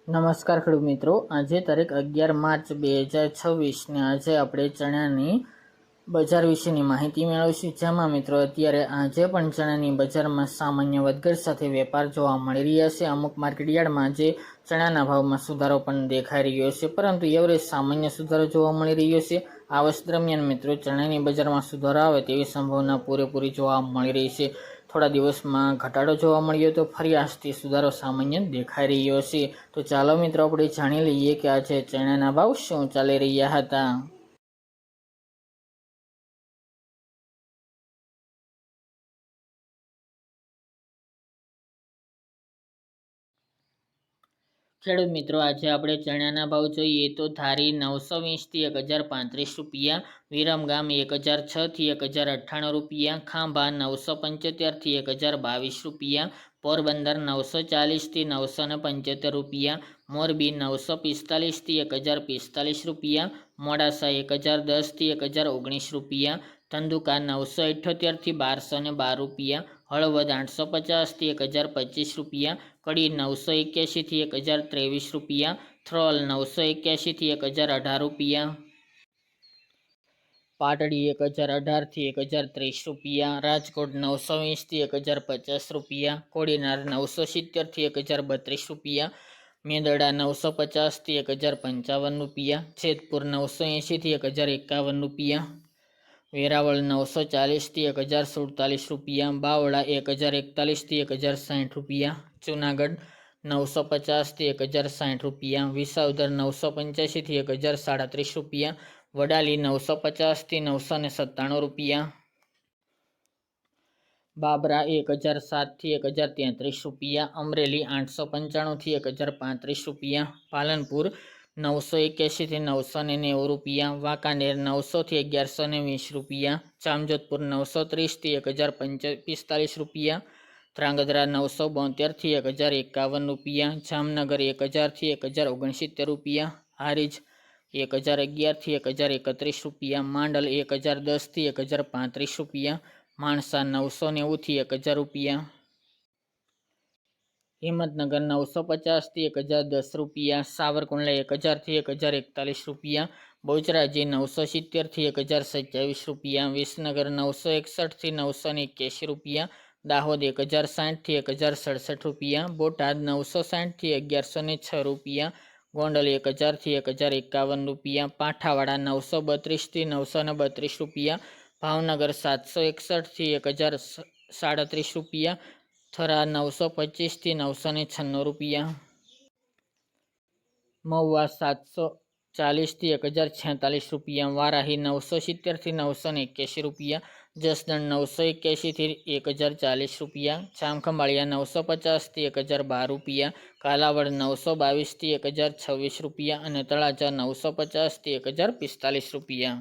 નમસ્કાર ખેડૂત મિત્રો, આજે તારીખ 11 માર્ચ 2026 ને આજે આપણે ચણાની બજાર વિશેની માહિતી મેળવીશું। જેમાં મિત્રો અત્યારે આજે પણ ચણાની બજારમાં સામાન્ય વધઘટ સાથે વેપાર જોવા મળી રહ્યા છે। અમુક માર્કેટયાર્ડમાં આજે ચણાના ભાવમાં સુધારો પણ દેખાઈ રહ્યો છે, પરંતુ એવરેજ સામાન્ય સુધારો જોવા મળી રહ્યો છે। આ વર્ષ દરમિયાન મિત્રો ચણાની બજારમાં સુધારો આવે તેવી સંભાવના પૂરેપૂરી જોવા મળી રહી છે। થોડા દિવસમાં ઘટાડો જોવા મળ્યો તો ફરી આજથી સુધારો સામાન્ય દેખાઈ રહ્યો છે। તો ચાલો મિત્રો આપણે જાણી લઈએ કે આજે ચણાના ભાવ શું ચાલી રહ્યા હતા। ખેડૂત મિત્રો, આજે આપણે ચણાના ભાવ જોઈએ તો ધારી 920 થી 1035 રૂપિયા, વિરમગામ 1006 થી 1098 રૂપિયા, ખાંભા 975 થી 1022 રૂપિયા, પોરબંદર 940 થી 975 રૂપિયા, મોરબી 945 થી 1045 રૂપિયા, મોડાસા 1010 થી 1019 રૂપિયા, ધંધુકા 978 થી 1212 રૂપિયા, હળવદ 850 થી 1025 રૂપિયા, કડી 981 થી 1023 રૂપિયા, થ્રોલ 981 થી 1018 રૂપિયા, પાટડી 1018 થી 1030 રૂપિયા, રાજકોટ 920 થી 1050 રૂપિયા, કોડીનાર 970 થી 1032 રૂપિયા, મેંદરડા 950 થી 1055 રૂપિયા, જેતપુર 980 થી 1051 રૂપિયા, વેરાવળ 940 થી 1047 રૂપિયા, બાવળા 1041 થી 1060 રૂપિયા, જુનાગઢ 950 થી 1060 રૂપિયા, વિસાવદર 985 થી 1037 રૂપિયા, વડાલી 950 થી 997 રૂપિયા, બાબરા 1007 થી 1033 રૂપિયા, અમરેલી 895 થી 1035 રૂપિયા, પાલનપુર 981 થી 990 રૂપિયા, વાંકાનેર 900 થી 1120 રૂપિયા, જામજોધપુર 930 થી 1045 રૂપિયા, ધ્રાંગધ્રા 972 થી 1051 રૂપિયા, જામનગર 1000 થી 1069 રૂપિયા, હારીજ 1011 થી 1031 રૂપિયા, માંડલ 1010 થી 1035 રૂપિયા, માણસા 990 થી 1000 રૂપિયા, હિંમતનગર 950 થી 1010 રૂપિયા, સાવરકુંડલા 1000 થી 1041 રૂપિયા, બહુચરાજી 970 થી 1027 રૂપિયા, વિસનગર 961 થી 981 રૂપિયા, દાહોદ 1060 થી 1067 રૂપિયા, બોટાદ 960 થી 1106 રૂપિયા, ગોંડલ 1000 થી 1051 રૂપિયા, પાઠાવાડા 932 થી 932 રૂપિયા, ભાવનગર 761 થી 1037 રૂપિયા, થરા 925 થી 996 રૂપિયા, મહુવા 740 થી 1046 રૂપિયા, વારાહી 970 થી 981 રૂપિયા, જસદણ 981 થી 1040 રૂપિયા, જામખંભાળિયા 950 થી 1012 રૂપિયા, કાલાવડ 922 થી 1026 રૂપિયા અને તળાજા 950 થી 1045 રૂપિયા।